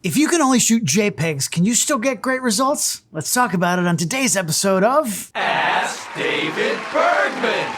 If you can only shoot JPEGs, can you still get great results? Let's talk about it on today's episode of Ask David Bergman.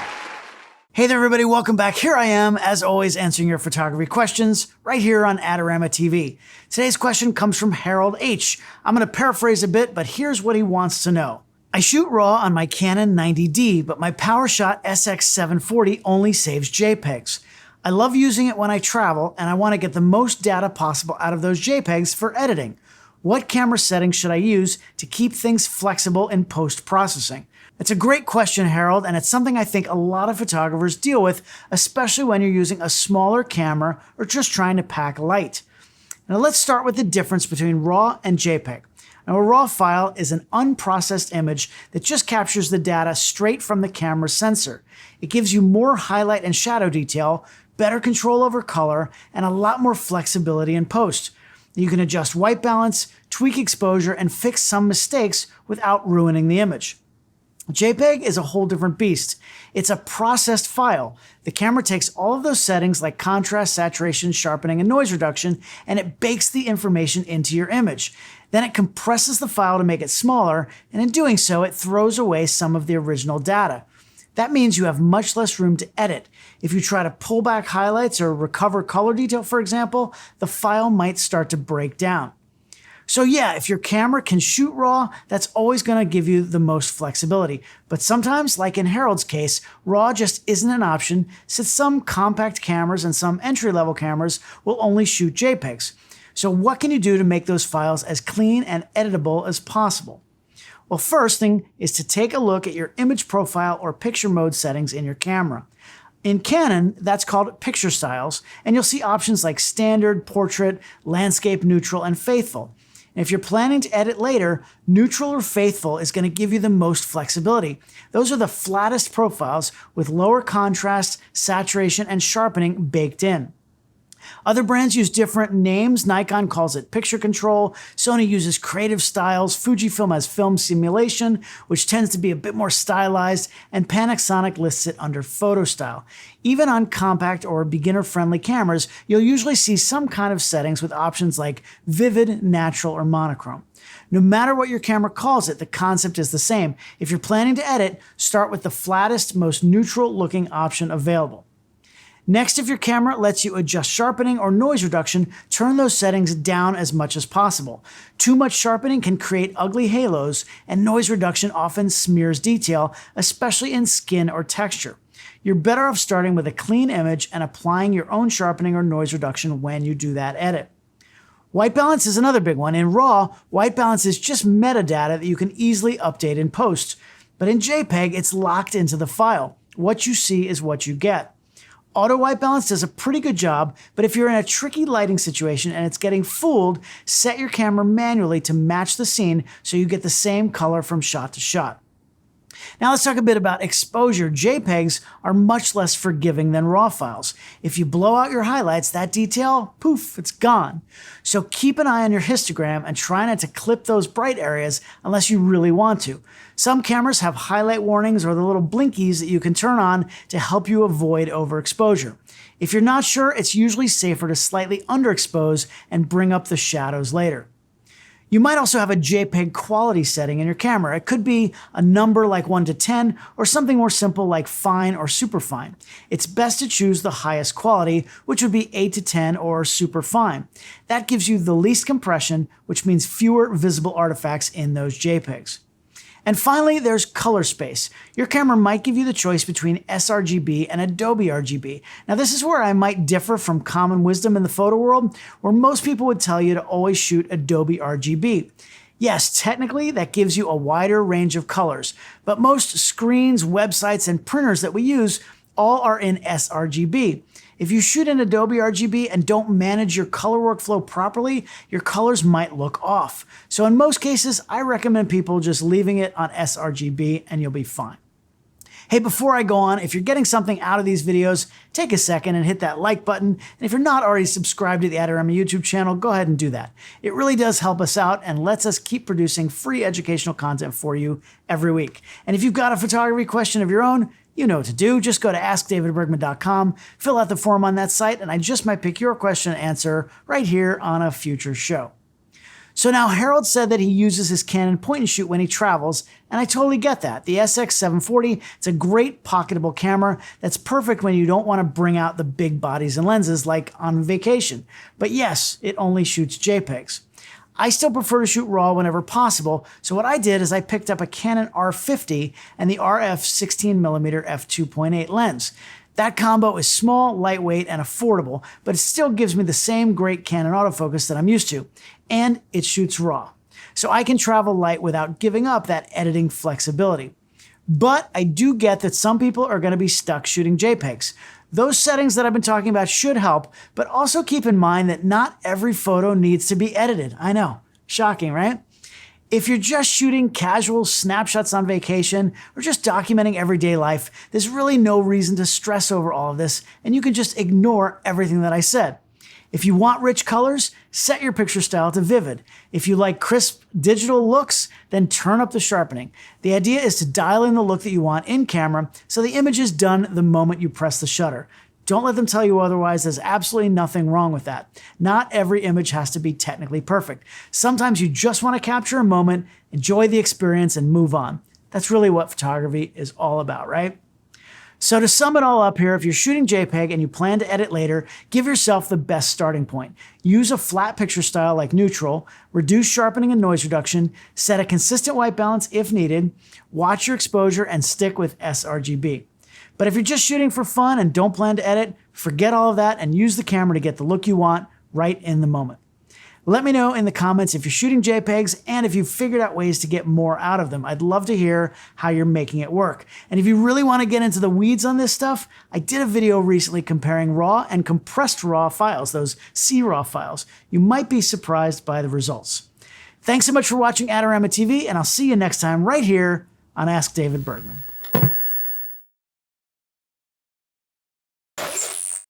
Hey there everybody, welcome back. Here I am, as always, answering your photography questions right here on Adorama TV. Today's question comes from Harold H. I'm going to paraphrase a bit, but here's what he wants to know. I shoot RAW on my Canon 90D, but my PowerShot SX740 only saves JPEGs. I love using it when I travel, and I want to get the most data possible out of those JPEGs for editing. What camera settings should I use to keep things flexible in post-processing? It's a great question, Harold, and it's something I think a lot of photographers deal with, especially when you're using a smaller camera or just trying to pack light. Now let's start with the difference between RAW and JPEG. Now a RAW file is an unprocessed image that just captures the data straight from the camera sensor. It gives you more highlight and shadow detail, better control over color, and a lot more flexibility in post. You can adjust white balance, tweak exposure, and fix some mistakes without ruining the image. JPEG is a whole different beast. It's a processed file. The camera takes all of those settings like contrast, saturation, sharpening, and noise reduction, and it bakes the information into your image. Then it compresses the file to make it smaller, and in doing so, it throws away some of the original data. That means you have much less room to edit. If you try to pull back highlights or recover color detail, for example, the file might start to break down. So yeah, if your camera can shoot RAW, that's always going to give you the most flexibility. But sometimes, like in Harold's case, RAW just isn't an option since some compact cameras and some entry-level cameras will only shoot JPEGs. So what can you do to make those files as clean and editable as possible? Well, first thing is to take a look at your image profile or picture mode settings in your camera. In Canon, that's called picture styles, and you'll see options like standard, portrait, landscape, neutral, and faithful. And if you're planning to edit later, neutral or faithful is going to give you the most flexibility. Those are the flattest profiles with lower contrast, saturation, and sharpening baked in. Other brands use different names. Nikon calls it picture control. Sony uses creative styles. Fujifilm has film simulation, which tends to be a bit more stylized, and Panasonic lists it under photo style. Even on compact or beginner-friendly cameras, you'll usually see some kind of settings with options like vivid, natural, or monochrome. No matter what your camera calls it, the concept is the same. If you're planning to edit, start with the flattest, most neutral-looking option available. Next, if your camera lets you adjust sharpening or noise reduction, turn those settings down as much as possible. Too much sharpening can create ugly halos, and noise reduction often smears detail, especially in skin or texture. You're better off starting with a clean image and applying your own sharpening or noise reduction when you do that edit. White balance is another big one. In RAW, white balance is just metadata that you can easily update in post. But in JPEG, it's locked into the file. What you see is what you get. Auto white balance does a pretty good job, but if you're in a tricky lighting situation and it's getting fooled, set your camera manually to match the scene so you get the same color from shot to shot. Now let's talk a bit about exposure. JPEGs are much less forgiving than RAW files. If you blow out your highlights, that detail, poof, it's gone. So keep an eye on your histogram and try not to clip those bright areas unless you really want to. Some cameras have highlight warnings or the little blinkies that you can turn on to help you avoid overexposure. If you're not sure, it's usually safer to slightly underexpose and bring up the shadows later. You might also have a JPEG quality setting in your camera. It could be a number like 1 to 10 or something more simple like fine or super fine. It's best to choose the highest quality, which would be 8 to 10 or super fine. That gives you the least compression, which means fewer visible artifacts in those JPEGs. And finally, there's color space. Your camera might give you the choice between sRGB and Adobe RGB. Now, this is where I might differ from common wisdom in the photo world, where most people would tell you to always shoot Adobe RGB. Yes, technically, that gives you a wider range of colors, but most screens, websites, and printers that we use all are in sRGB. If you shoot in Adobe RGB and don't manage your color workflow properly, your colors might look off. So in most cases, I recommend people just leaving it on sRGB and you'll be fine. Hey, before I go on, if you're getting something out of these videos, take a second and hit that like button. And if you're not already subscribed to the Adorama YouTube channel, go ahead and do that. It really does help us out and lets us keep producing free educational content for you every week. And if you've got a photography question of your own, you know what to do. Just go to askdavidbergman.com, fill out the form on that site, and I just might pick your question and answer right here on a future show. So now Harold said that he uses his Canon point and shoot when he travels, and I totally get that. The SX740, it's a great pocketable camera that's perfect when you don't want to bring out the big bodies and lenses like on vacation. But yes, it only shoots JPEGs. I still prefer to shoot RAW whenever possible, so what I did is I picked up a Canon R50 and the RF 16mm f2.8 lens. That combo is small, lightweight, and affordable, but it still gives me the same great Canon autofocus that I'm used to, and it shoots RAW. So I can travel light without giving up that editing flexibility. But I do get that some people are going to be stuck shooting JPEGs. Those settings that I've been talking about should help, but also keep in mind that not every photo needs to be edited. I know, shocking, right? If you're just shooting casual snapshots on vacation or just documenting everyday life, there's really no reason to stress over all of this, and you can just ignore everything that I said. If you want rich colors, set your picture style to vivid. If you like crisp digital looks, then turn up the sharpening. The idea is to dial in the look that you want in camera so the image is done the moment you press the shutter. Don't let them tell you otherwise. There's absolutely nothing wrong with that. Not every image has to be technically perfect. Sometimes you just want to capture a moment, enjoy the experience, and move on. That's really what photography is all about, right? So to sum it all up here, if you're shooting JPEG and you plan to edit later, give yourself the best starting point. Use a flat picture style like neutral, reduce sharpening and noise reduction, set a consistent white balance if needed, watch your exposure, and stick with sRGB. But if you're just shooting for fun and don't plan to edit, forget all of that and use the camera to get the look you want right in the moment. Let me know in the comments if you're shooting JPEGs and if you've figured out ways to get more out of them. I'd love to hear how you're making it work. And if you really want to get into the weeds on this stuff, I did a video recently comparing RAW and compressed RAW files, those CRAW files. You might be surprised by the results. Thanks so much for watching Adorama TV, and I'll see you next time right here on Ask David Bergman.